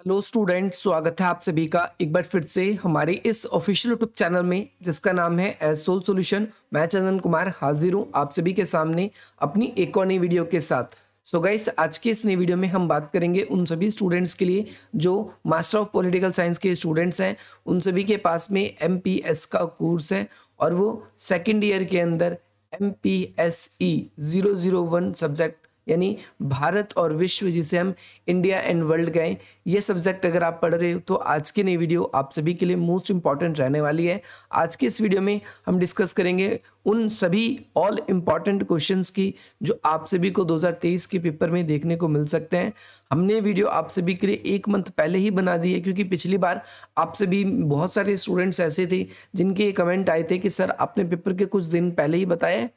Hello students, स्वागत है आप सभी का एक बार फिर से हमारे इस ऑफिशियल यूट्यूब चैनल में जिसका नाम है एज सोल सॉल्यूशन। मैं चंदन कुमार हाजिर हूँ आप सभी के सामने अपनी एक और नई वीडियो के साथ। सो गाइस, आज की इस नई वीडियो में हम बात करेंगे उन सभी स्टूडेंट्स के लिए जो मास्टर ऑफ पॉलिटिकल साइंस के स्टूडेंट्स हैं। उन सभी के पास में MPS का कोर्स है और वो सेकेंड ईयर के अंदर MPSE 001 सब्जेक्ट यानी भारत और विश्व, जिसे हम इंडिया एंड वर्ल्ड कहें, ये सब्जेक्ट अगर आप पढ़ रहे हो तो आज की नई वीडियो आप सभी के लिए मोस्ट इंपॉर्टेंट रहने वाली है। आज की इस वीडियो में हम डिस्कस करेंगे उन सभी ऑल इम्पॉर्टेंट क्वेश्चंस की जो आप सभी को 2023 के पेपर में देखने को मिल सकते हैं। हमने वीडियो आप सभी के लिए एक मंथ पहले ही बना दी है क्योंकि पिछली बार आप सभी बहुत सारे स्टूडेंट्स ऐसे थे जिनके कमेंट आए थे कि सर आपने पेपर के कुछ दिन पहले ही बताया है।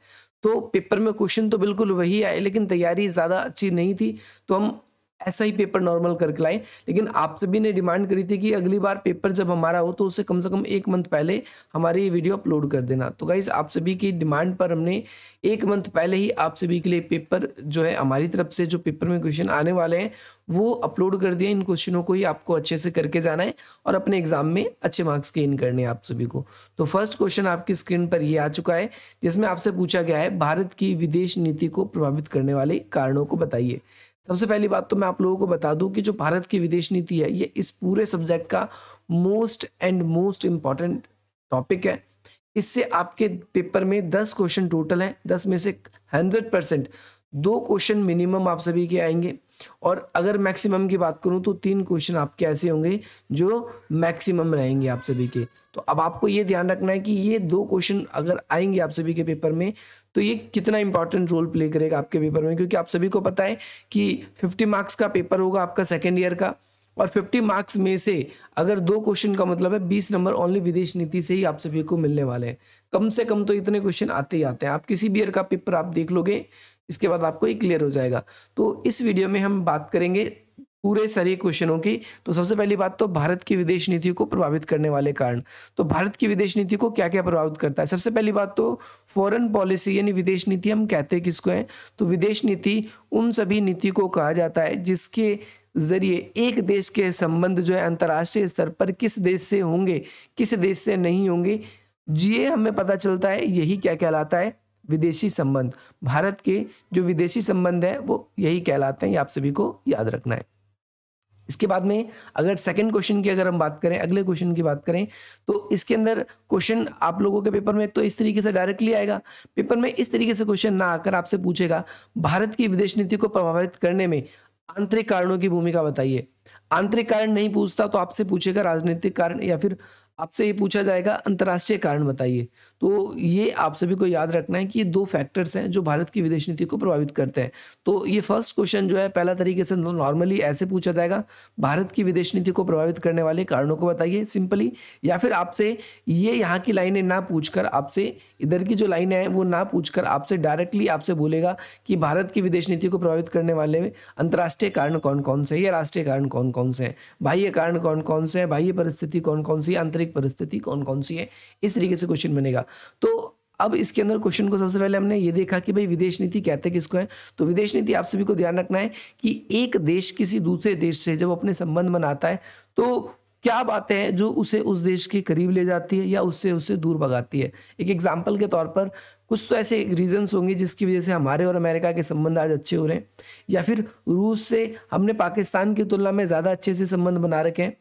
तो पेपर में क्वेश्चन तो बिल्कुल वही आए लेकिन तैयारी ज़्यादा अच्छी नहीं थी, तो हम ऐसा ही पेपर नॉर्मल करके लाए। लेकिन आप सभी ने डिमांड करी थी कि अगली बार पेपर जब हमारा हो तो उससे कम से कम एक मंथ पहले हमारी ये वीडियो अपलोड कर देना। तो गाइस, आप सभी की डिमांड पर हमने एक मंथ पहले ही आप सभी के लिए पेपर जो है हमारी तरफ से जो पेपर में क्वेश्चन आने वाले हैं वो अपलोड कर दिए। इन क्वेश्चनों को ही आपको अच्छे से करके जाना है और अपने एग्जाम में अच्छे मार्क्स गेन करने हैं आप सभी को। तो फर्स्ट क्वेश्चन आपकी स्क्रीन पर ये आ चुका है जिसमें आपसे पूछा गया है भारत की विदेश नीति को प्रभावित करने वाले कारणों को बताइए। सबसे पहली बात तो मैं आप लोगों को बता दूं कि जो भारत की विदेश नीति है ये इस पूरे सब्जेक्ट का मोस्ट इम्पॉर्टेंट टॉपिक है। इससे आपके पेपर में 10 क्वेश्चन टोटल हैं, 10 में से 100% 2 क्वेश्चन मिनिमम आप सभी के आएंगे और अगर मैक्सिमम की बात करूं तो 3 क्वेश्चन आपके ऐसे होंगे जो मैक्सिमम रहेंगे आप सभी के। तो अब आपको ये ध्यान रखना है कि ये 2 क्वेश्चन अगर आएंगे आप सभी के पेपर में तो ये कितना इंपॉर्टेंट रोल प्ले करेगा आपके पेपर में, क्योंकि आप सभी को पता है कि 50 मार्क्स का पेपर होगा आपका सेकेंड ईयर का और 50 मार्क्स में से अगर 2 क्वेश्चन का मतलब है 20 नंबर ओनली विदेश नीति से ही आप सभी को मिलने वाले हैं। कम से कम तो इतने क्वेश्चन आते ही आते हैं। आप किसी भी ईयर का पेपर आप देख लोगे, इसके बाद आपको ये क्लियर हो जाएगा। तो इस वीडियो में हम बात करेंगे पूरे सारे क्वेश्चनों की। तो सबसे पहली बात तो भारत की विदेश नीति को प्रभावित करने वाले कारण। तो भारत की विदेश नीति को क्या क्या प्रभावित करता है? सबसे पहली बात तो फॉरेन पॉलिसी यानी विदेश नीति हम कहते हैं किसको है? तो विदेश नीति उन सभी नीति को कहा जाता है जिसके जरिए एक देश के संबंध जो है अंतर्राष्ट्रीय स्तर पर किस देश से होंगे, किस देश से नहीं होंगे, ये हमें पता चलता है। यही क्या कहलाता है? विदेशी संबंध। भारत के जो विदेशी संबंध है वो यही कहलाते हैं, ये आप सभी को याद रखना है। इसके बाद में अगर सेकंड क्वेश्चन की अगर हम बात करें, अगले क्वेश्चन की बात करें, तो इसके अंदर क्वेश्चन आप लोगों के पेपर में तो इस तरीके से डायरेक्टली आएगा। पेपर में इस तरीके से क्वेश्चन ना आकर आपसे पूछेगा भारत की विदेश नीति को प्रभावित करने में आंतरिक कारणों की भूमिका बताइए। आंतरिक कारण नहीं पूछता तो आपसे पूछेगा राजनीतिक कारण या फिर आपसे ये पूछा जाएगा अंतर्राष्ट्रीय कारण बताइए। तो ये आप सभी को याद रखना है कि ये 2 फैक्टर्स हैं जो भारत की विदेश नीति को प्रभावित करते हैं। तो ये फर्स्ट क्वेश्चन जो है पहला तरीके से नॉर्मली ऐसे पूछा जाएगा, भारत की विदेश नीति को प्रभावित करने वाले कारणों को बताइए सिंपली। या फिर आपसे ये यहाँ की लाइनें ना पूछकर आपसे इधर की जो लाइनें हैं वो ना पूछकर आपसे डायरेक्टली आपसे बोलेगा कि भारत की विदेश नीति को प्रभावित करने वाले अंतर्राष्ट्रीय कारण कौन कौन से हैं या राष्ट्रीय कारण कौन कौन से हैं, बाह्य कारण कौन कौन से हैं, बाह्य परिस्थिति कौन कौन सी है, आंतरिक परिस्थिति कौन कौन सी है। इस तरीके से क्वेश्चन बनेगा। तो अब इसके अंदर क्वेश्चन को सबसे पहले हमने ये देखा कि भाई विदेश नीति कहते किसको है। तो विदेश नीति आप सभी को ध्यान रखना है कि एक देश किसी दूसरे देश से जब अपने संबंध बनाता है तो क्या बातें हैं जो उसे उस देश के करीब ले जाती है या उससे दूर भगाती है। एक एग्जाम्पल के तौर पर कुछ तो ऐसे रीजंस होंगे जिसकी वजह से हमारे और अमेरिका के संबंध आज अच्छे हो रहे हैं, या फिर रूस से हमने पाकिस्तान की तुलना में ज़्यादा अच्छे से संबंध बना रखे हैं।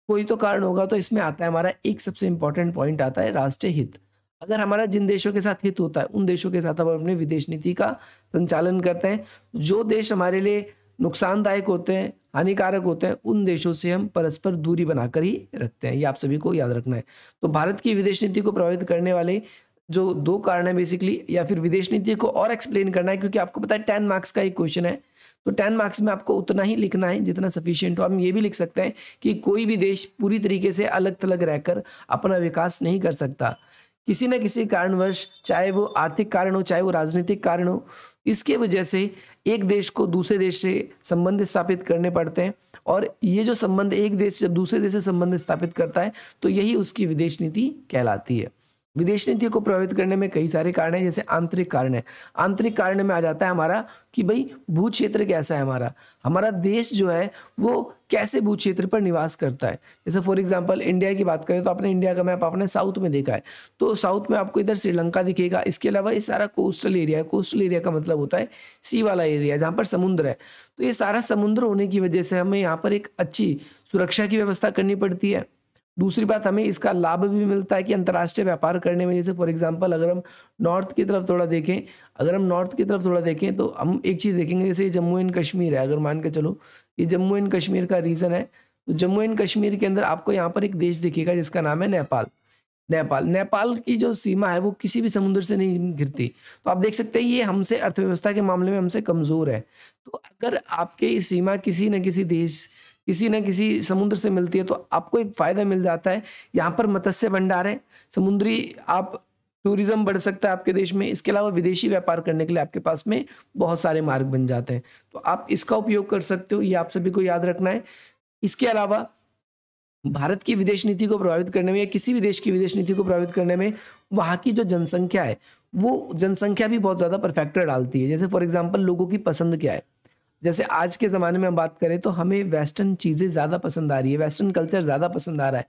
कोई तो कारण होगा। तो इसमें आता है हमारा एक सबसे इंपॉर्टेंट पॉइंट आता है राष्ट्रीय हित। अगर हमारा जिन देशों के साथ हित होता है उन देशों के साथ हम अपने विदेश नीति का संचालन करते हैं। जो देश हमारे लिए नुकसानदायक होते हैं, हानिकारक होते हैं, उन देशों से हम परस्पर दूरी बनाकर ही रखते हैं। ये आप सभी को याद रखना है। तो भारत की विदेश नीति को प्रभावित करने वाले जो 2 कारण है बेसिकली, या फिर विदेश नीति को और एक्सप्लेन करना है क्योंकि आपको पता है 10 मार्क्स का एक क्वेश्चन है। तो 10 मार्क्स में आपको उतना ही लिखना है जितना सफिशिएंट हो। हम ये भी लिख सकते हैं कि कोई भी देश पूरी तरीके से अलग थलग रहकर अपना विकास नहीं कर सकता। किसी न किसी कारणवश, चाहे वो आर्थिक कारण हो चाहे वो राजनीतिक कारण हो, इसके वजह से एक देश को दूसरे देश से संबंध स्थापित करने पड़ते हैं। और ये जो संबंध एक देश जब दूसरे देश से संबंध स्थापित करता है तो यही उसकी विदेश नीति कहलाती है। विदेश नीति को प्रभावित करने में कई सारे कारण हैं, जैसे आंतरिक कारण है। आंतरिक कारण में आ जाता है हमारा कि भाई भू क्षेत्र कैसा है, हमारा हमारा देश जो है वो कैसे भू क्षेत्र पर निवास करता है। जैसे फॉर एग्जांपल इंडिया की बात करें तो आपने इंडिया का मैप आपने साउथ में देखा है, तो साउथ में आपको इधर श्रीलंका दिखेगा। इसके अलावा ये सारा कोस्टल एरिया है। कोस्टल एरिया का मतलब होता है सी वाला एरिया जहाँ पर समुद्र है। तो ये सारा समुद्र होने की वजह से हमें यहाँ पर एक अच्छी सुरक्षा की व्यवस्था करनी पड़ती है। दूसरी बात, हमें इसका लाभ भी मिलता है कि अंतर्राष्ट्रीय व्यापार करने में, जैसे फॉर एग्जांपल अगर हम नॉर्थ की तरफ थोड़ा देखें, तो हम एक चीज़ देखेंगे, जैसे जम्मू एंड कश्मीर है, अगर मान के चलो ये जम्मू एंड कश्मीर का रीजन है, तो जम्मू एंड कश्मीर के अंदर आपको यहाँ पर एक देश दिखेगा जिसका नाम है नेपाल। नेपाल की जो सीमा है वो किसी भी समुद्र से नहीं घिरती। तो आप देख सकते हैं ये हमसे अर्थव्यवस्था के मामले में हमसे कमज़ोर है। तो अगर आपके सीमा किसी न किसी समुद्र से मिलती है तो आपको एक फ़ायदा मिल जाता है। यहाँ पर मत्स्य भंडार है, समुद्री आप टूरिज्म बढ़ सकता है आपके देश में। इसके अलावा विदेशी व्यापार करने के लिए आपके पास में बहुत सारे मार्ग बन जाते हैं, तो आप इसका उपयोग कर सकते हो। ये आप सभी को याद रखना है। इसके अलावा भारत की विदेश नीति को प्रभावित करने में या किसी भी देश की विदेश नीति को प्रभावित करने में वहाँ की जो जनसंख्या है, वो जनसंख्या भी बहुत ज़्यादा फैक्टर डालती है। जैसे फॉर एग्जांपल लोगों की पसंद क्या है। जैसे आज के ज़माने में हम बात करें तो हमें वेस्टर्न चीज़ें ज़्यादा पसंद आ रही है, वेस्टर्न कल्चर ज़्यादा पसंद आ रहा है।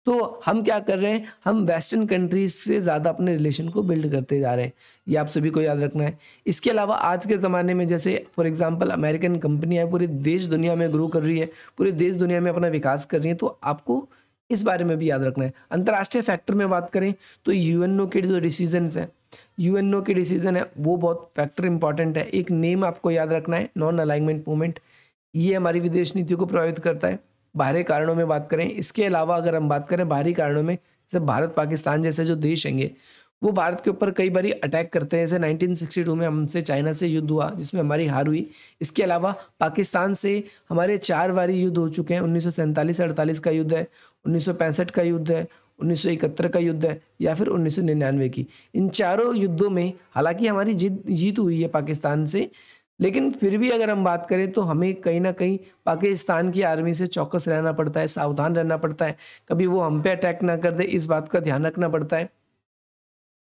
तो हम क्या कर रहे हैं, हम वेस्टर्न कंट्रीज से ज़्यादा अपने रिलेशन को बिल्ड करते जा रहे हैं। ये आप सभी को याद रखना है। इसके अलावा आज के ज़माने में जैसे फॉर एग्जांपल अमेरिकन कंपनियां पूरे देश दुनिया में ग्रो कर रही है, पूरे देश दुनिया में अपना विकास कर रही है, तो आपको इस बारे में भी याद रखना है। अंतर्राष्ट्रीय फैक्टर में बात करें तो यूएनओ के जो डिसीजंस हैं, यूएनओ के डिसीजन है वो बहुत फैक्टर इंपॉर्टेंट है। एक नेम आपको याद रखना है, नॉन अलाइनमेंट मूवमेंट। ये हमारी विदेश नीति को प्रभावित करता है। बाहरी कारणों में बात करें, इसके अलावा अगर हम बात करें बाहरी कारणों में, जैसे भारत पाकिस्तान जैसे जो देश हैंगे वो भारत के ऊपर कई बार अटैक करते हैं। जैसे 1962 में हमसे चाइना से युद्ध हुआ जिसमें हमारी हार हुई। इसके अलावा पाकिस्तान से हमारे 4 बारी युद्ध हो चुके हैं। 1947-48 का युद्ध है, 1965 का युद्ध है, 1971 का युद्ध है, या फिर 1999 की। इन चारों युद्धों में हालांकि हमारी जीत हुई है पाकिस्तान से, लेकिन फिर भी अगर हम बात करें तो हमें कहीं ना कहीं पाकिस्तान की आर्मी से चौकस रहना पड़ता है, सावधान रहना पड़ता है, कभी वो हम पे अटैक ना कर दे, इस बात का ध्यान रखना पड़ता है।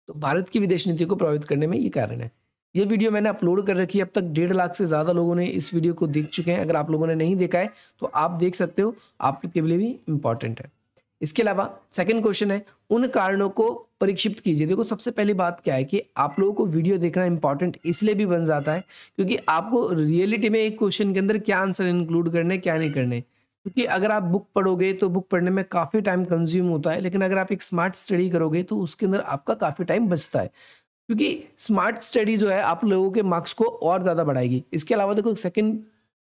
तो भारत की विदेश नीति को प्रभावित करने में ये कारण है। ये वीडियो मैंने अपलोड कर रखी है, अब तक 1.5 लाख से ज़्यादा लोगों ने इस वीडियो को देख चुके हैं। अगर आप लोगों ने नहीं देखा है तो आप देख सकते हो, आपके लिए भी इम्पॉर्टेंट है। इसके अलावा सेकंड क्वेश्चन है, उन कारणों को परिक्षिप्त कीजिए। देखो सबसे पहली बात क्या है कि आप लोगों को वीडियो देखना इंपॉर्टेंट इसलिए भी बन जाता है क्योंकि आपको रियलिटी में एक क्वेश्चन के अंदर क्या आंसर इंक्लूड करने क्या नहीं करने। क्योंकि अगर आप बुक पढ़ोगे तो बुक पढ़ने में काफ़ी टाइम कंज्यूम होता है, लेकिन अगर आप एक स्मार्ट स्टडी करोगे तो उसके अंदर आपका काफ़ी टाइम बचता है, क्योंकि स्मार्ट स्टडी जो है आप लोगों के मार्क्स को और ज़्यादा बढ़ाएगी। इसके अलावा देखो सेकंड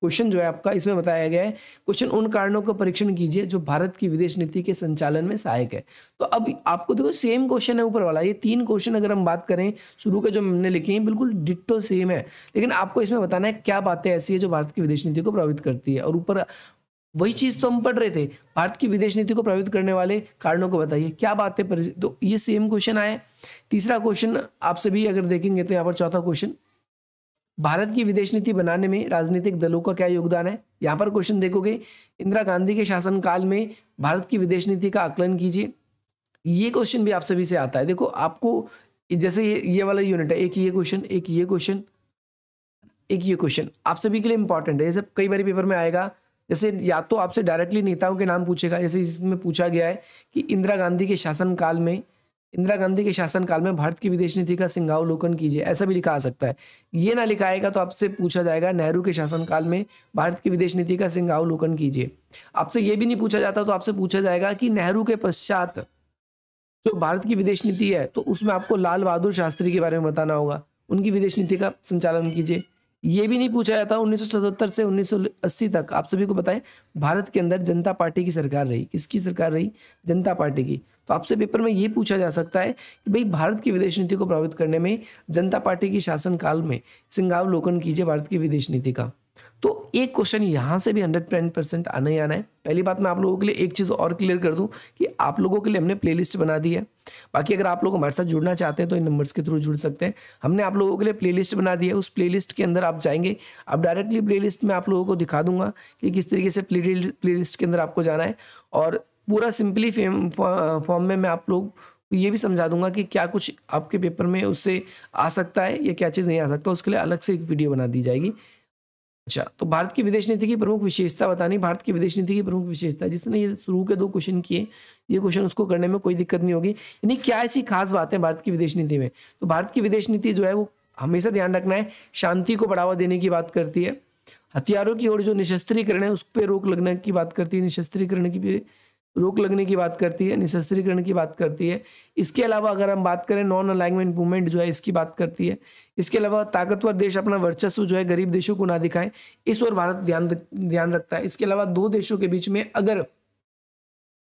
क्वेश्चन जो है आपका, इसमें बताया गया है क्वेश्चन उन कारणों का परीक्षण कीजिए जो भारत की विदेश नीति के संचालन में सहायक है। तो अब आपको देखो सेम क्वेश्चन है ऊपर वाला, ये 3 क्वेश्चन अगर हम बात करें शुरू के जो हमने लिखे हैं बिल्कुल डिट्टो सेम है, लेकिन आपको इसमें बताना है क्या बातें ऐसी है जो भारत की विदेश नीति को प्रभावित करती है। और ऊपर वही चीज़ तो हम पढ़ रहे थे, भारत की विदेश नीति को प्रभावित करने वाले कारणों को बताइए क्या बातें पर, तो ये सेम क्वेश्चन आया। तीसरा क्वेश्चन आप सभी अगर देखेंगे तो यहाँ पर चौथा क्वेश्चन, भारत की विदेश नीति बनाने में राजनीतिक दलों का क्या योगदान है। यहाँ पर क्वेश्चन देखोगे, इंदिरा गांधी के शासनकाल में भारत की विदेश नीति का आकलन कीजिए। ये क्वेश्चन भी आप सभी से आता है। देखो आपको जैसे ये वाला यूनिट है, एक ये क्वेश्चन, एक ये क्वेश्चन, एक ये क्वेश्चन आप सभी के लिए इंपॉर्टेंट है। ये सब कई बार पेपर में आएगा, जैसे या तो आपसे डायरेक्टली नेताओं के नाम पूछेगा, जैसे इसमें पूछा गया है कि इंदिरा गांधी के शासनकाल में भारत की विदेश नीति का सिंहावलोकन कीजिए, ऐसा भी लिखा आ सकता है। ये ना लिखाएगा तो आपसे पूछा जाएगा नेहरू के शासनकाल में भारत की विदेश नीति का सिंहावलोकन कीजिए। आपसे ये भी नहीं पूछा जाता तो आपसे पूछा जाएगा कि नेहरू के पश्चात जो भारत की विदेश नीति है तो उसमें आपको लाल बहादुर शास्त्री के बारे में बताना होगा, उनकी विदेश नीति का संचालन कीजिए। ये भी नहीं पूछा जाता 1977 से 1980 तक आप सभी को बताएं भारत के अंदर जनता पार्टी की सरकार रही। किसकी सरकार रही? जनता पार्टी की। तो आपसे पेपर में ये पूछा जा सकता है कि भाई भारत की विदेश नीति को प्रभावित करने में जनता पार्टी की शासनकाल में सिंहावलोकन कीजिए भारत की विदेश नीति का। तो एक क्वेश्चन यहाँ से भी 110% आना ही आना है। पहली बात मैं आप लोगों के लिए एक चीज़ और क्लियर कर दूं कि आप लोगों के लिए हमने प्लेलिस्ट बना दी है। बाकी अगर आप लोग हमारे साथ जुड़ना चाहते हैं तो इन नंबर्स के थ्रू जुड़ सकते हैं। हमने आप लोगों के लिए प्लेलिस्ट बना दी है, उस प्लेलिस्ट के अंदर आप जाएंगे, अब डायरेक्टली प्लेलिस्ट में आप लोगों को दिखा दूंगा कि किस तरीके से प्लेलिस्ट के अंदर आपको जाना है। और पूरा सिंपली फॉर्म में मैं आप लोग आपको ये भी समझा दूंगा कि क्या कुछ आपके पेपर में उससे आ सकता है या क्या चीज़ नहीं आ सकता, उसके लिए अलग से एक वीडियो बना दी जाएगी। अच्छा, तो भारत की विदेश नीति की प्रमुख विशेषता बतानी। भारत की विदेश नीति की प्रमुख विशेषता, जिसने ये शुरू के 2 क्वेश्चन किए, ये क्वेश्चन उसको करने में कोई दिक्कत नहीं होगी। यानी क्या ऐसी खास बात है भारत की विदेश नीति में? तो भारत की विदेश नीति जो है वो हमेशा ध्यान रखना है, शांति को बढ़ावा देने की बात करती है, हथियारों की ओर जो निशस्त्रीकरण है उस पर रोक लगने की बात करती है, निशस्त्रीकरण की भी रोक लगने की बात करती है, निशस्त्रीकरण की बात करती है। इसके अलावा अगर हम बात करें नॉन अलाइनमेंट मूवमेंट जो है इसकी बात करती है। इसके अलावा ताकतवर देश अपना वर्चस्व जो है गरीब देशों को ना दिखाएं, इस ओर भारत ध्यान रखता है। इसके अलावा 2 देशों के बीच में अगर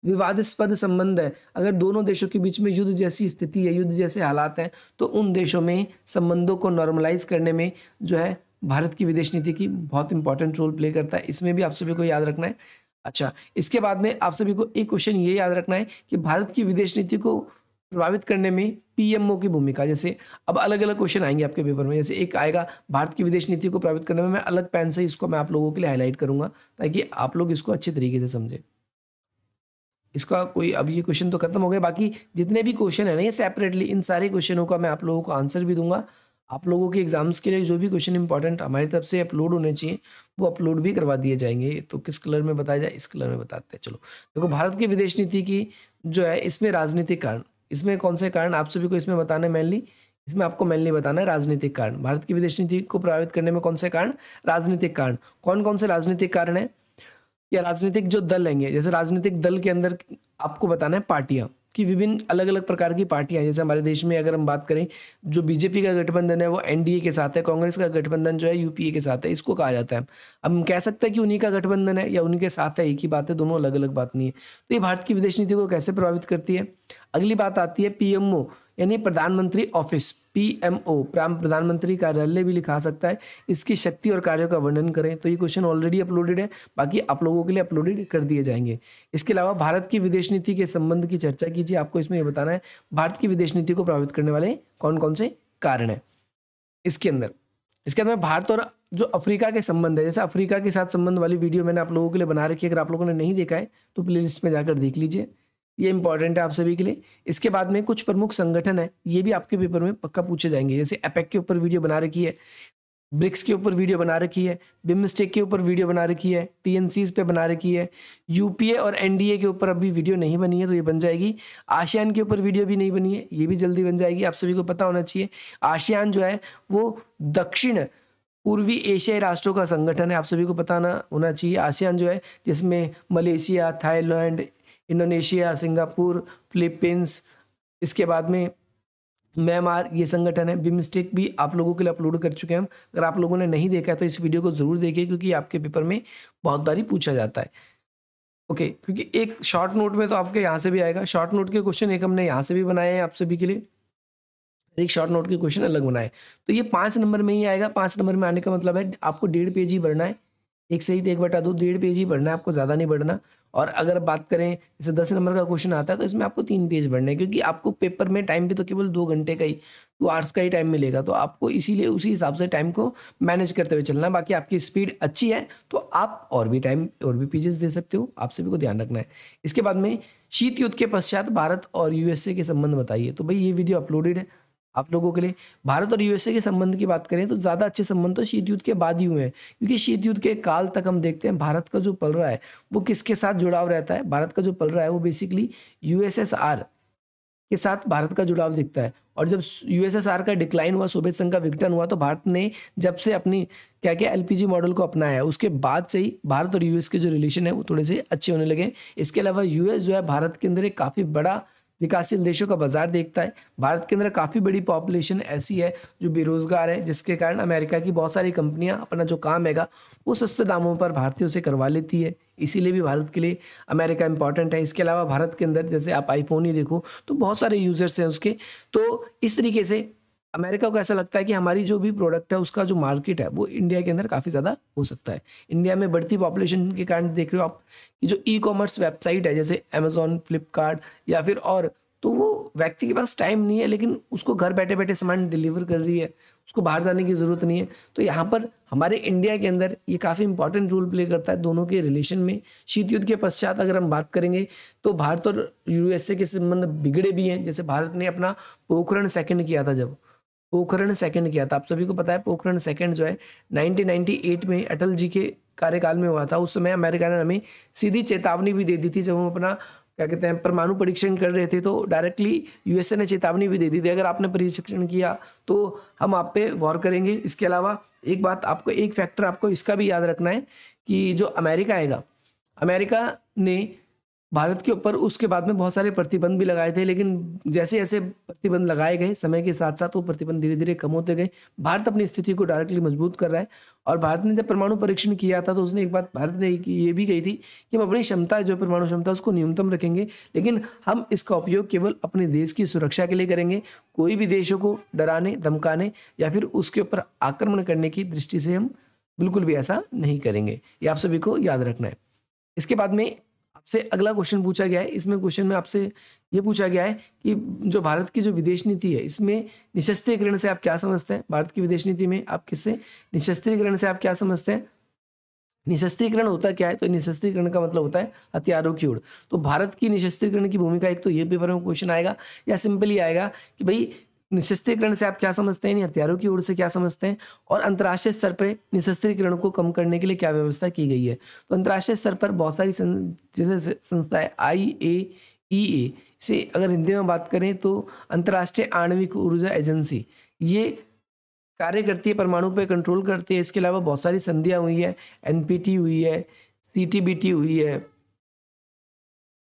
विवादास्पद संबंध है, अगर दोनों देशों के बीच में युद्ध जैसी स्थिति है, युद्ध जैसे हालात हैं, तो उन देशों में संबंधों को नॉर्मलाइज करने में जो है भारत की विदेश नीति की बहुत इंपॉर्टेंट रोल प्ले करता है। इसमें भी आप सभी को याद रखना है। अच्छा, इसके बाद में आप सभी को एक क्वेश्चन ये याद रखना है कि भारत की विदेश नीति को प्रभावित करने में पीएमओ की भूमिका। जैसे अब अलग अलग क्वेश्चन आएंगे आपके पेपर में, जैसे एक आएगा भारत की विदेश नीति को प्रभावित करने में, मैं अलग पेन से इसको मैं आप लोगों के लिए हाईलाइट करूंगा ताकि आप लोग इसको अच्छे तरीके से समझें। इसका कोई, अब ये क्वेश्चन तो खत्म हो गए, बाकी जितने भी क्वेश्चन है ना ये सेपरेटली, इन सारे क्वेश्चनों का मैं आप लोगों को आंसर भी दूंगा। आप लोगों के एग्जाम्स के लिए जो भी क्वेश्चन इंपॉर्टेंट हमारी तरफ से अपलोड होने चाहिए वो अपलोड भी करवा दिए जाएंगे। तो किस कलर में बताया जाए, इस कलर में बताते हैं। चलो देखो, भारत की विदेश नीति की जो है इसमें राजनीतिक कारण, इसमें कौन से कारण आप सभी को इसमें बताना है मेनली, इसमें आपको मेनली बताना है राजनीतिक कारण। भारत की विदेश नीति को प्रभावित करने में कौन से कारण? राजनीतिक कारण। कौन कौन से राजनीतिक कारण है या राजनीतिक जो दल लेंगे, जैसे राजनीतिक दल के अंदर आपको बताना है पार्टियां कि विभिन्न अलग अलग प्रकार की पार्टियां, जैसे हमारे देश में अगर हम बात करें जो बीजेपी का गठबंधन है वो एनडीए के साथ है, कांग्रेस का गठबंधन जो है यूपीए के साथ है, इसको कहा जाता है। अब हम कह सकते हैं कि उन्हीं का गठबंधन है या उन्हीं के साथ है, एक ही बात है, दोनों अलग अलग बात नहीं है। तो ये भारत की विदेश नीति को कैसे प्रभावित करती है? अगली बात आती है पीएमओ यानी प्रधानमंत्री ऑफिस, पीएमओ प्रधानमंत्री कार्यालय भी लिखा सकता है। इसकी शक्ति और कार्यों का वर्णन करें। तो ये क्वेश्चन ऑलरेडी अपलोडेड है, बाकी आप लोगों के लिए अपलोडेड कर दिए जाएंगे। इसके अलावा भारत की विदेश नीति के संबंध की चर्चा कीजिए। आपको इसमें ये बताना है भारत की विदेश नीति को प्रभावित करने वाले कौन कौन से कारण है इसके अंदर। इसके अंदर भारत और जो अफ्रीका के संबंध है, जैसे अफ्रीका के साथ संबंध वाली वीडियो मैंने आप लोगों के लिए बना रखी है, अगर आप लोगों ने नहीं देखा है तो प्लेलिस्ट में जाकर देख लीजिए, ये इंपॉर्टेंट है आप सभी के लिए। इसके बाद में कुछ प्रमुख संगठन है, ये भी आपके पेपर में पक्का पूछे जाएंगे, जैसे एपेक के ऊपर वीडियो बना रखी है, ब्रिक्स के ऊपर वीडियो बना रखी है, बिमस्टेक के ऊपर वीडियो बना रखी है, टीएनसीज पे बना रखी है, यूपीए और एनडीए के ऊपर अभी वीडियो नहीं बनी है तो ये बन जाएगी। आसियान के ऊपर वीडियो भी नहीं बनी है, ये भी जल्दी बन जाएगी। आप सभी को पता होना चाहिए आसियान जो है वो दक्षिण पूर्वी एशियाई राष्ट्रों का संगठन है, आप सभी को पता होना चाहिए। आसियान जो है जिसमें Malaysia, Thailand, Indonesia, Singapore, Philippines, इसके बाद में म्यांमार, ये संगठन है। बिमस्टेक भी आप लोगों के लिए अपलोड कर चुके हैं हम, अगर आप लोगों ने नहीं देखा है तो इस वीडियो को जरूर देखिए क्योंकि आपके पेपर में बहुत बारी पूछा जाता है। ओके, क्योंकि एक शॉर्ट नोट में तो आपके यहाँ से भी आएगा, शॉर्ट नोट के क्वेश्चन एक हमने यहाँ से भी बनाए हैं आप सभी के लिए, एक शॉर्ट नोट के क्वेश्चन अलग बनाए, तो ये 5 नंबर में ही आएगा। 5 नंबर में आने का मतलब है आपको 1.5 पेज ही भरना है, एक सही तो 1/2, 1.5 पेज ही भरना है आपको, ज़्यादा नहीं बढ़ना। और अगर बात करें जैसे 10 नंबर का क्वेश्चन आता है तो इसमें आपको 3 पेज भरने हैं, क्योंकि आपको पेपर में टाइम भी तो केवल 2 घंटे का ही, 2 आवर्स का ही टाइम मिलेगा, तो आपको इसीलिए उसी हिसाब से टाइम को मैनेज करते हुए चलना है। बाकी आपकी स्पीड अच्छी है तो आप और भी टाइम और भी पेजेस दे सकते हो, आप सभी को ध्यान रखना है। इसके बाद में शीत युद्ध के पश्चात भारत और यूएसए के संबंध बताइए। तो भाई ये वीडियो अपलोडेड है आप लोगों के लिए। भारत और यूएसए के संबंध की बात करें तो ज़्यादा अच्छे संबंध तो शीत युद्ध के बाद ही हुए हैं, क्योंकि शीत युद्ध के काल तक हम देखते हैं भारत का जो पल रहा है वो किसके साथ जुड़ाव रहता है। भारत का जो पल रहा है वो बेसिकली यूएसएसआर के साथ भारत का जुड़ाव दिखता है। और जब यूएसएसआर का डिक्लाइन हुआ, सोवियत संघ का विघटन हुआ, तो भारत ने जब से अपनी क्या क्या एलपीजी मॉडल को अपनाया है उसके बाद से ही भारत और यूएस के जो रिलेशन है वो थोड़े से अच्छे होने लगे। इसके अलावा यूएस जो है भारत के अंदर एक काफ़ी बड़ा विकासशील देशों का बाजार देखता है। भारत के अंदर काफ़ी बड़ी पॉपुलेशन ऐसी है जो बेरोजगार है, जिसके कारण अमेरिका की बहुत सारी कंपनियां अपना जो काम हैगा वो सस्ते दामों पर भारतीयों से करवा लेती है, इसीलिए भी भारत के लिए अमेरिका इंपॉर्टेंट है। इसके अलावा भारत के अंदर जैसे आप आईफोन ही देखो तो बहुत सारे यूजर्स हैं उसके, तो इस तरीके से अमेरिका को ऐसा लगता है कि हमारी जो भी प्रोडक्ट है उसका जो मार्केट है वो इंडिया के अंदर काफ़ी ज़्यादा हो सकता है। इंडिया में बढ़ती पॉपुलेशन के कारण देख रहे हो आप कि जो ई कॉमर्स वेबसाइट है जैसे अमेजोन, फ्लिपकार्ट या फिर और तो वो व्यक्ति के पास टाइम नहीं है, लेकिन उसको घर बैठे बैठे सामान डिलीवर कर रही है, उसको बाहर जाने की ज़रूरत नहीं है। तो यहाँ पर हमारे इंडिया के अंदर ये काफ़ी इंपॉर्टेंट रोल प्ले करता है दोनों के रिलेशन में। शीत युद्ध के पश्चात अगर हम बात करेंगे तो भारत और यूएसए के संबंध बिगड़े भी हैं। जैसे भारत ने अपना पोखरण सेकंड किया था, जब पोखरण सेकंड किया था, आप सभी को पता है पोखरण सेकंड जो है 1998 में अटल जी के कार्यकाल में हुआ था। उस समय अमेरिका ने हमें सीधी चेतावनी भी दे दी थी, जब हम अपना क्या कहते हैं परमाणु परीक्षण कर रहे थे, तो डायरेक्टली यूएसए ने चेतावनी भी दे दी थी, अगर आपने परीक्षण किया तो हम आप पे वॉर करेंगे। इसके अलावा एक बात आपको, एक फैक्टर आपको इसका भी याद रखना है कि जो अमेरिका आएगा, अमेरिका ने भारत के ऊपर उसके बाद में बहुत सारे प्रतिबंध भी लगाए थे, लेकिन जैसे जैसे प्रतिबंध लगाए गए समय के साथ साथ वो प्रतिबंध धीरे धीरे कम होते गए। भारत अपनी स्थिति को डायरेक्टली मजबूत कर रहा है। और भारत ने जब परमाणु परीक्षण किया था तो उसने एक बात भारत ने ये भी कही थी कि हम अपनी क्षमता, जो परमाणु क्षमता, उसको न्यूनतम रखेंगे, लेकिन हम इसका उपयोग केवल अपने देश की सुरक्षा के लिए करेंगे। कोई भी देशों को डराने, धमकाने या फिर उसके ऊपर आक्रमण करने की दृष्टि से हम बिल्कुल भी ऐसा नहीं करेंगे। ये आप सभी को याद रखना है। इसके बाद में आपसे अगला क्वेश्चन पूछा गया है। इसमें क्वेश्चन में आपसे ये पूछा गया है कि जो भारत की जो विदेश नीति है, इसमें निशस्त्रीकरण से आप क्या समझते हैं? भारत की विदेश नीति में आप किससे, निशस्त्रीकरण से आप क्या समझते हैं? निशस्त्रीकरण होता क्या है? तो निशस्त्रीकरण का मतलब होता है हथियारों की होड़। तो भारत की निशस्त्रीकरण की भूमिका, एक तो ये पेपर में क्वेश्चन आएगा, या सिंपली आएगा कि भाई निशस्त्रीकरण से आप क्या समझते हैं, हथियारों की ओर से क्या समझते हैं, और अंतर्राष्ट्रीय स्तर पर निशस्त्रीकरण को कम करने के लिए क्या व्यवस्था की गई है। तो अंतर्राष्ट्रीय स्तर पर बहुत सारी जैसे संस्थाएं, IAEA से अगर हिंदी में बात करें तो अंतर्राष्ट्रीय आणविक ऊर्जा एजेंसी, ये कार्य करती है, परमाणु पे कंट्रोल करती है। इसके अलावा बहुत सारी संधियां हुई है, NPT हुई है, CTBT हुई है,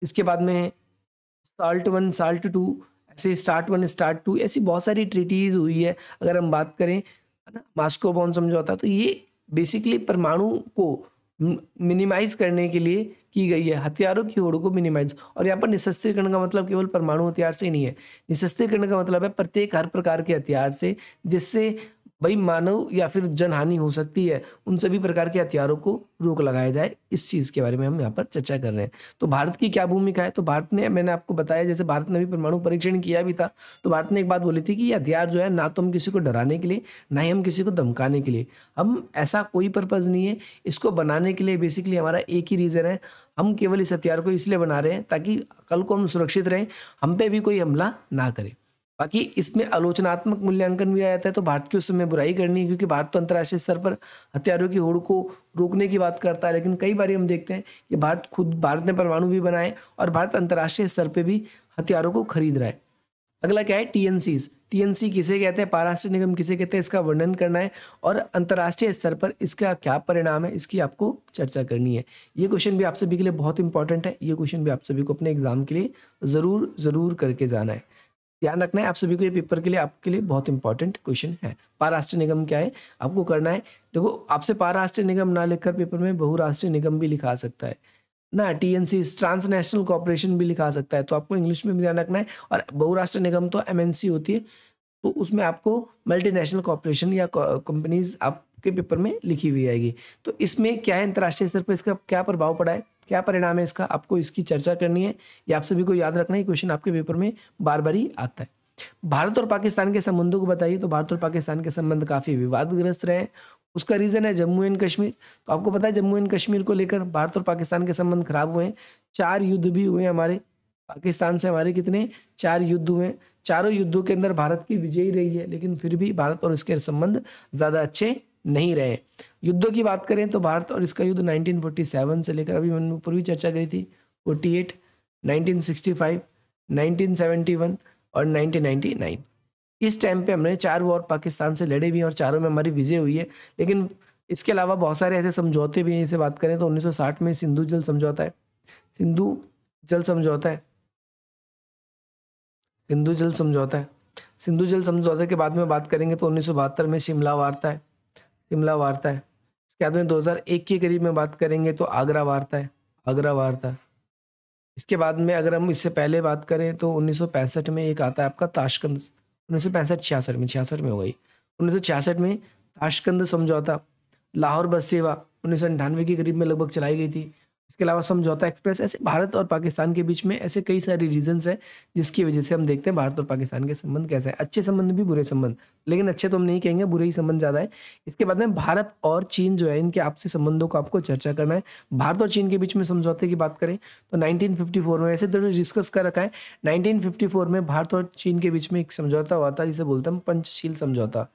इसके बाद में SALT 1 SALT 2, ऐसे START 1 START 2, ऐसी बहुत सारी ट्रीटीज हुई है। अगर हम बात करें, है ना, मॉस्को बॉन्ड समझौता, तो ये बेसिकली परमाणु को मिनिमाइज करने के लिए की गई है, हथियारों की होड़ को मिनिमाइज। और यहाँ पर निशस्त्रीकरण का मतलब केवल परमाणु हथियार से ही नहीं है। निशस्त्रीकरण का मतलब है प्रत्येक हर प्रकार के हथियार से जिससे भाई मानव या फिर जनहानि हो सकती है, उन सभी प्रकार के हथियारों को रोक लगाया जाए। इस चीज़ के बारे में हम यहाँ पर चर्चा कर रहे हैं। तो भारत की क्या भूमिका है? तो भारत ने, मैंने आपको बताया, जैसे भारत ने भी परमाणु परीक्षण किया भी था, तो भारत ने एक बात बोली थी कि ये हथियार जो है ना तो हम किसी को डराने के लिए, ना ही हम किसी को धमकाने के लिए, हम ऐसा कोई पर्पज़ नहीं है। इसको बनाने के लिए बेसिकली हमारा एक ही रीज़न है, हम केवल इस हथियार को इसलिए बना रहे हैं ताकि कल को हम सुरक्षित रहें, हम पे भी कोई हमला ना करे। बाकी इसमें आलोचनात्मक मूल्यांकन भी आ जाता है, तो भारत की उस समय बुराई करनी है, क्योंकि भारत तो अंतर्राष्ट्रीय स्तर पर हथियारों की होड़ को रोकने की बात करता है, लेकिन कई बार हम देखते हैं कि भारत ने परमाणु भी बनाए और भारत अंतर्राष्ट्रीय स्तर पर भी हथियारों को खरीद रहा है। अगला क्या है? TNC किसे कहते हैं, पारराष्ट्रीय निगम किसे कहते हैं, इसका वर्णन करना है, और अंतर्राष्ट्रीय स्तर पर इसका क्या परिणाम है, इसकी आपको चर्चा करनी है। ये क्वेश्चन भी आप सभी के लिए बहुत इंपॉर्टेंट है। ये क्वेश्चन भी आप सभी को अपने एग्जाम के लिए ज़रूर करके जाना है, ध्यान रखना है। आप सभी को ये पेपर के लिए, आपके लिए बहुत इंपॉर्टेंट क्वेश्चन है। पारराष्ट्रीय निगम क्या है आपको करना है। देखो, आपसे पारराष्ट्रीय निगम ना लिखकर पेपर में बहुराष्ट्रीय निगम भी लिखा सकता है ना, TNC ट्रांसनेशनल कॉर्पोरेशन भी लिखा सकता है, तो आपको इंग्लिश में भी ध्यान रखना है। और बहुराष्ट्रीय निगम तो MNC होती है, तो उसमें आपको मल्टीनेशनल कॉर्पोरेशन या कंपनीज आपके पेपर में लिखी हुई आएगी। तो इसमें क्या है, अंतर्राष्ट्रीय स्तर पर इसका क्या प्रभाव पड़ा है, क्या परिणाम है इसका, आपको इसकी चर्चा करनी है। ये आप सभी को याद रखना है, क्वेश्चन आपके पेपर में बार बार ही आता है। भारत और पाकिस्तान के संबंधों को बताइए। तो भारत और पाकिस्तान के संबंध काफ़ी विवादग्रस्त रहे। उसका रीज़न है जम्मू एंड कश्मीर। तो आपको पता है जम्मू एंड कश्मीर को लेकर भारत और पाकिस्तान के संबंध खराब हुए हैं। 4 युद्ध भी हुए हमारे पाकिस्तान से, हमारे कितने 4 युद्ध हुए। चारों युद्धों के अंदर भारत की विजयी रही है, लेकिन फिर भी भारत और इसके संबंध ज़्यादा अच्छे नहीं रहे। युद्धों की बात करें तो भारत और इसका युद्ध 1947 से लेकर, अभी मैंने ऊपर भी चर्चा करी थी, 48, 1965, 1971 और 1999। इस टाइम पे हमने 4 वॉर पाकिस्तान से लड़े भी हैं और चारों में हमारी विजय हुई है। लेकिन इसके अलावा बहुत सारे ऐसे समझौते भी हैं। इसे बात करें तो 1960 में सिंधु जल समझौता है, सिंधु जल समझौता है। सिंधु जल समझौते के बाद में बात करेंगे तो 1972 में शिमला वार्ता है। इसके बाद में 2001 के करीब में बात करेंगे तो आगरा वार्ता। इसके बाद में अगर हम इससे पहले बात करें तो 1965 में एक आता है आपका ताशकंद, 1965-66 में हो गई। 1966 में ताशकंद समझौता। लाहौर बस सेवा 1998 के करीब में लगभग चलाई गई थी। इसके अलावा समझौता एक्सप्रेस, ऐसे भारत और पाकिस्तान के बीच में ऐसे कई सारे रीजंस हैं जिसकी वजह से हम देखते हैं भारत और पाकिस्तान के संबंध कैसे हैं, अच्छे संबंध भी बुरे संबंध, लेकिन अच्छे तो हम नहीं कहेंगे, बुरे ही संबंध ज़्यादा है। इसके बाद में भारत और चीन जो है इनके आपसी संबंधों को आपको चर्चा करना है। भारत और चीन के बीच में समझौते की बात करें तो 1954 में, ऐसे तो डिस्कस कर रखा है, 1954 में भारत और चीन के बीच में एक समझौता हुआ था जिसे बोलते हैं पंचशील समझौता।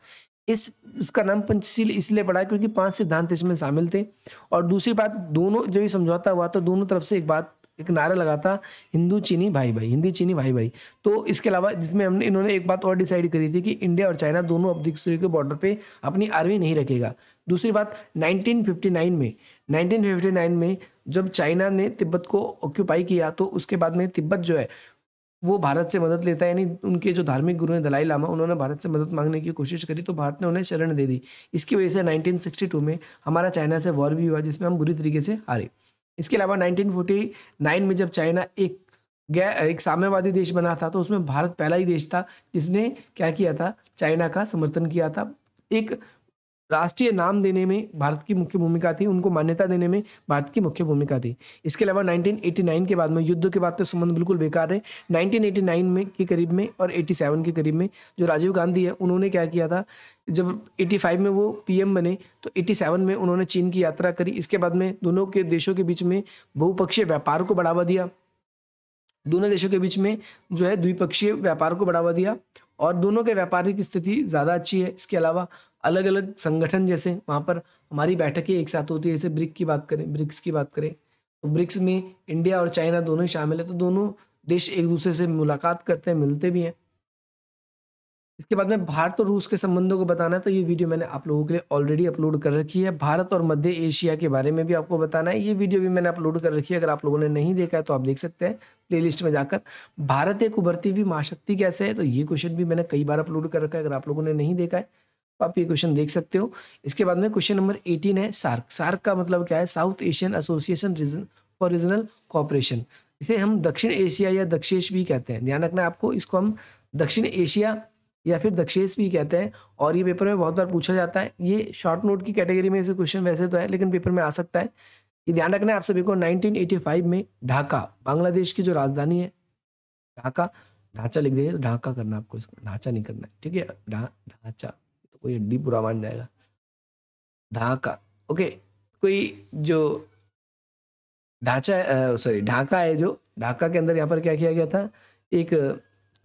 इसका नाम पंचशील इसलिए पड़ा क्योंकि 5 सिद्धांत इसमें शामिल थे। और दूसरी बात, दोनों जब ये समझौता हुआ तो दोनों तरफ से एक नारा लगा था, हिंदू चीनी भाई भाई, हिंदी चीनी भाई भाई। तो इसके अलावा जिसमें इन्होंने एक बात और डिसाइड करी थी कि इंडिया और चाइना दोनों अब एक दूसरे के बॉर्डर पे अपनी आर्मी नहीं रखेगा। दूसरी बात, 1959 में जब चाइना ने तिब्बत को ऑक्यूपाई किया तो उसके बाद में तिब्बत जो है वो भारत से मदद लेता है, यानी उनके जो धार्मिक गुरु हैं दलाई लामा, उन्होंने भारत से मदद मांगने की कोशिश करी तो भारत ने उन्हें शरण दे दी। इसकी वजह से 1962 में हमारा चाइना से वॉर भी हुआ जिसमें हम बुरी तरीके से हारे। इसके अलावा 1949 में जब चाइना एक साम्यवादी देश बना था तो उसमें भारत पहला ही देश था जिसने क्या किया था, चाइना का समर्थन किया था। एक राष्ट्रीय नाम देने में भारत की मुख्य भूमिका थी, उनको मान्यता देने में भारत की मुख्य भूमिका थी। इसके अलावा 1989 के बाद में, युद्ध के बाद तो संबंध बिल्कुल बेकार है, 1989 में के करीब में और 87 के करीब में जो राजीव गांधी है उन्होंने क्या किया था, जब 85 में वो पीएम बने तो 87 में उन्होंने चीन की यात्रा करी। इसके बाद में दोनों के देशों के बीच में बहुपक्षीय व्यापार को बढ़ावा दिया, दोनों देशों के बीच में जो है द्विपक्षीय व्यापार को बढ़ावा दिया और दोनों के व्यापारिक स्थिति ज़्यादा अच्छी है। इसके अलावा अलग अलग संगठन जैसे वहाँ पर हमारी बैठकें एक साथ होती है, जैसे ब्रिक्स की बात करें तो ब्रिक्स में इंडिया और चाइना दोनों ही शामिल है, तो दोनों देश एक दूसरे से मुलाकात करते हैं, मिलते भी हैं। इसके बाद में भारत और रूस के संबंधों को बताना है तो ये वीडियो मैंने आप लोगों के लिए ऑलरेडी अपलोड कर रखी है। भारत और मध्य एशिया के बारे में भी आपको बताना है, ये वीडियो भी मैंने अपलोड कर रखी है, अगर आप लोगों ने नहीं देखा है तो आप देख सकते हैं प्लेलिस्ट में जाकर। भारत एक उभरती हुई महाशक्ति कैसे है, तो ये क्वेश्चन भी मैंने कई बार अपलोड कर रखा है, अगर आप लोगों ने नहीं देखा है तो आप ये क्वेश्चन देख सकते हो। इसके बाद में क्वेश्चन नंबर 18 है सार्क। सार्क का मतलब क्या है, south Asian association for regional cooperation. इसे हम दक्षिण एशिया या दक्षेश भी कहते हैं, ध्यान रखना है आपको, इसको हम दक्षिण एशिया या फिर दक्षेश भी कहते हैं। और ये पेपर में बहुत बार पूछा जाता है, ये शॉर्ट नोट की कैटेगरी में ऐसे क्वेश्चन वैसे तो है लेकिन पेपर में आ सकता है। ये ध्यान रखना है आप सभी को। 1985 में ढाका, बांग्लादेश की जो राजधानी है ढाका, ढांचा लिख दीजिए, ढाका करना आपको, इसको ढांचा नहीं करना है, ठीक है, ढांचा तो कोई हड्डी बुरा मान जाएगा, ढाका ओके। कोई जो ढाका है, जो ढाका के अंदर यहाँ पर क्या किया गया था, एक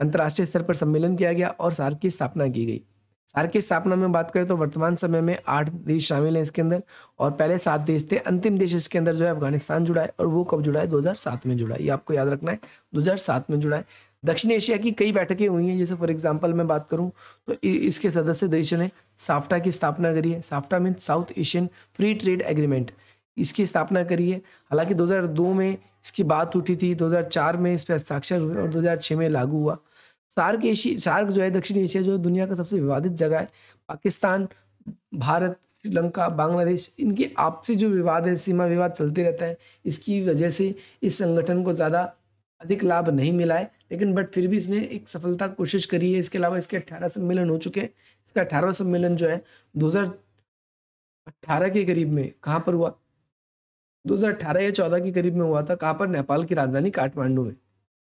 अंतर्राष्ट्रीय स्तर पर सम्मेलन किया गया और सार्क की स्थापना की गई। सार्क की स्थापना में बात करें तो वर्तमान समय में 8 देश शामिल हैं इसके अंदर और पहले 7 देश थे। अंतिम देश इसके अंदर जो है अफगानिस्तान जुड़ा है और वो कब जुड़ा है, 2007 में जुड़ा है, ये आपको याद रखना है, 2007 में जुड़ा है। दक्षिण एशिया की कई बैठकें हुई हैं, जैसे फॉर एग्जाम्पल मैं बात करूँ तो इसके सदस्य देशों ने साफ्टा की स्थापना करी है। SAFTA mean south Asian free trade agreement, इसकी स्थापना करी है। हालांकि 2002 में इसकी बात उठी थी, 2004 में इस पर हस्ताक्षर हुए और 2006 में लागू हुआ। सार्क जो है दक्षिण एशिया जो है दुनिया का सबसे विवादित जगह है। पाकिस्तान, भारत, श्रीलंका, बांग्लादेश, इनकी आपसी जो विवाद है, सीमा विवाद चलते रहता है। इसकी वजह से इस संगठन को ज़्यादा अधिक लाभ नहीं मिला है, लेकिन बट फिर भी इसने एक सफलता कोशिश करी है। इसके अलावा इसके 18 सम्मेलन हो चुके हैं। इसका 18वां सम्मेलन जो है 2018 के करीब में कहाँ पर हुआ, 2018 या 14 के करीब में हुआ था। कहाँ पर, नेपाल की राजधानी काठमांडू में,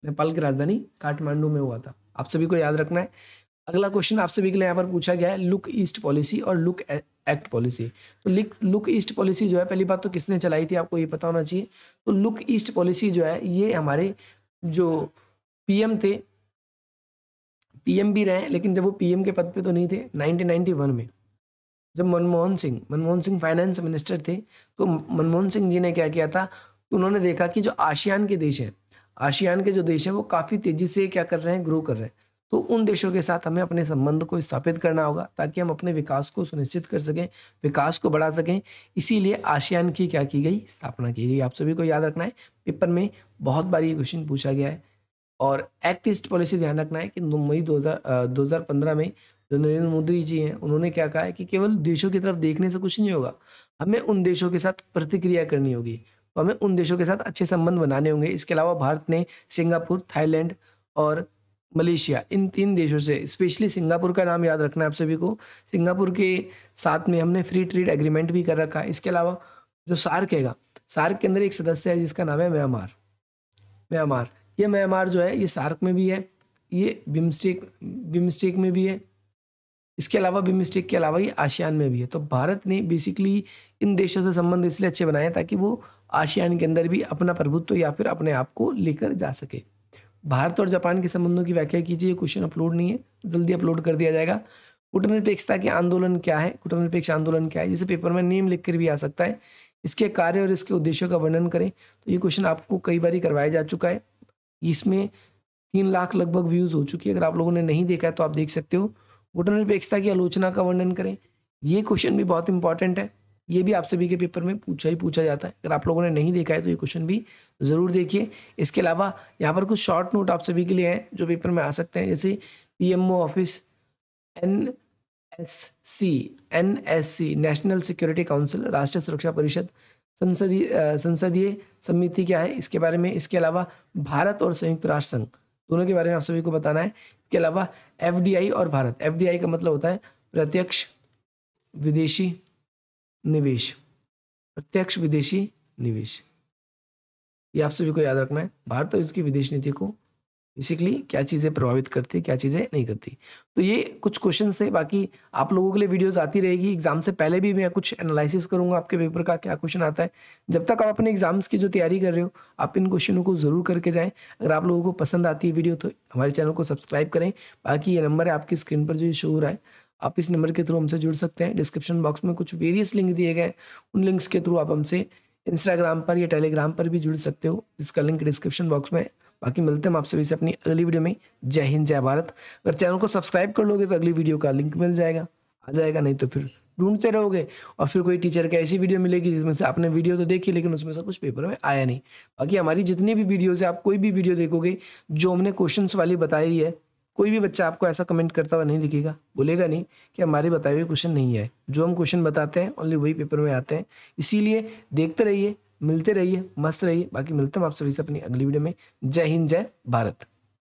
नेपाल की राजधानी काठमांडू में हुआ था, आप सभी को याद रखना है। अगला क्वेश्चन आप सभी के लिए यहाँ पर पूछा गया है, लुक ईस्ट पॉलिसी और लुक एक्ट पॉलिसी। तो लुक ईस्ट पॉलिसी जो है, पहली बात तो किसने चलाई थी आपको ये पता होना चाहिए। तो लुक ईस्ट पॉलिसी जो है ये हमारे जो पीएम थे, पीएम भी रहे लेकिन जब वो पीएम के पद पे तो नहीं थे, 1991 में जब मनमोहन सिंह फाइनेंस मिनिस्टर थे तो मनमोहन सिंह जी ने क्या किया था, उन्होंने देखा कि जो आसियान के देश हैं, आसियान के जो देश हैं वो काफ़ी तेज़ी से क्या कर रहे हैं, ग्रो कर रहे हैं। तो उन देशों के साथ हमें अपने संबंध को स्थापित करना होगा ताकि हम अपने विकास को सुनिश्चित कर सकें, विकास को बढ़ा सकें। इसीलिए आसियान की क्या की गई, स्थापना की गई। आप सभी को याद रखना है, पेपर में बहुत बार ये क्वेश्चन पूछा गया है। और एक्ट ईस्ट पॉलिसी ध्यान रखना है कि मई 2015 में जो नरेंद्र मोदी जी हैं उन्होंने क्या कहा है कि केवल देशों की तरफ देखने से कुछ नहीं होगा, हमें उन देशों के साथ प्रतिक्रिया करनी होगी, तो हमें उन देशों के साथ अच्छे संबंध बनाने होंगे। इसके अलावा भारत ने सिंगापुर, थाईलैंड और मलेशिया, इन 3 देशों से, स्पेशली सिंगापुर का नाम याद रखना है आप सभी को, सिंगापुर के साथ में हमने फ्री ट्रेड एग्रीमेंट भी कर रखा है। इसके अलावा जो सार्क हैगा, सार्क के अंदर एक सदस्य है जिसका नाम है म्यांमार। म्यांमार, ये म्यांमार जो है ये सार्क में भी है, ये बिम्स्टेक में भी है, इसके अलावा बिम्स्टेक के अलावा ये आसियान में भी है। तो भारत ने बेसिकली इन देशों से संबंध इसलिए अच्छे बनाए ताकि वो आसियान के अंदर भी अपना प्रभुत्व या फिर अपने आप को लेकर जा सके। भारत और जापान के संबंधों की व्याख्या कीजिए। ये क्वेश्चन अपलोड नहीं है, जल्दी अपलोड कर दिया जाएगा। कूटनिरपेक्षता के आंदोलन क्या है? कूटनिरपेक्ष आंदोलन क्या है? जिसे पेपर में नेम लिख कर भी आ सकता है। इसके कार्य और इसके उद्देश्यों का वर्णन करें। तो ये क्वेश्चन आपको कई बार करवाया जा चुका है। इसमें 3 लाख लगभग व्यूज हो चुकी है। अगर आप लोगों ने नहीं देखा है तो आप देख सकते हो। कूटनिरपेक्षता की आलोचना का वर्णन करें। ये क्वेश्चन भी बहुत इंपॉर्टेंट है, ये भी आप सभी के पेपर में पूछा जाता है। अगर आप लोगों ने नहीं देखा है तो ये क्वेश्चन भी ज़रूर देखिए। इसके अलावा यहाँ पर कुछ शॉर्ट नोट आप सभी के लिए हैं जो पेपर में आ सकते हैं, जैसे PMO office, NSC national security council, राष्ट्रीय सुरक्षा परिषद, संसदीय समिति क्या है इसके बारे में। इसके अलावा भारत और संयुक्त राष्ट्र संघ दोनों के बारे में आप सभी को बताना है। इसके अलावा एफडीआई और भारत, एफडीआई का मतलब होता है प्रत्यक्ष विदेशी निवेश, प्रत्यक्ष विदेशी निवेश। ये आप सभी को याद रखना है। भारत और इसकी विदेश नीति को बेसिकली क्या चीज़ें प्रभावित करती है, क्या चीज़ें नहीं करती। तो ये कुछ क्वेश्चन थे, बाकी आप लोगों के लिए वीडियोस आती रहेगी। एग्जाम से पहले भी मैं कुछ एनालिसिस करूंगा आपके पेपर का, क्या क्वेश्चन आता है। जब तक आप अपने एग्जाम्स की जो तैयारी कर रहे हो आप इन क्वेश्चनों को ज़रूर करके जाएँ। अगर आप लोगों को पसंद आती है वीडियो तो हमारे चैनल को सब्सक्राइब करें। बाकी ये नंबर है आपकी स्क्रीन पर जो शो हो रहा है, आप इस नंबर के थ्रू हमसे जुड़ सकते हैं। डिस्क्रिप्शन बॉक्स में कुछ वेरियस लिंक दिए गए, उन लिंक्स के थ्रू आप हमसे इंस्टाग्राम पर या टेलीग्राम पर भी जुड़ सकते हो, जिसका लिंक डिस्क्रिप्शन बॉक्स में है। बाकी मिलते हैं आप सभी से अपनी अगली वीडियो में। जय हिंद, जय भारत। अगर चैनल को सब्सक्राइब कर लोगे तो अगली वीडियो का लिंक मिल जाएगा, आ जाएगा, नहीं तो फिर ढूंढते रहोगे और फिर कोई टीचर की ऐसी वीडियो मिलेगी जिसमें से आपने वीडियो तो देखी लेकिन उसमें से कुछ पेपर में आया नहीं। बाकी हमारी जितनी भी वीडियोज है, आप कोई भी वीडियो देखोगे जो हमने क्वेश्चन वाली बताई है, कोई भी बच्चा आपको ऐसा कमेंट करता हुआ नहीं दिखेगा, बोलेगा नहीं कि हमारे बताए हुए क्वेश्चन नहीं है। जो हम क्वेश्चन बताते हैं ओनली वही पेपर में आते हैं। इसीलिए देखते रहिए, मिलते रहिए, मस्त रहिए। बाकी मिलते हैं आप सभी से अपनी अगली वीडियो में। जय हिंद, जय भारत।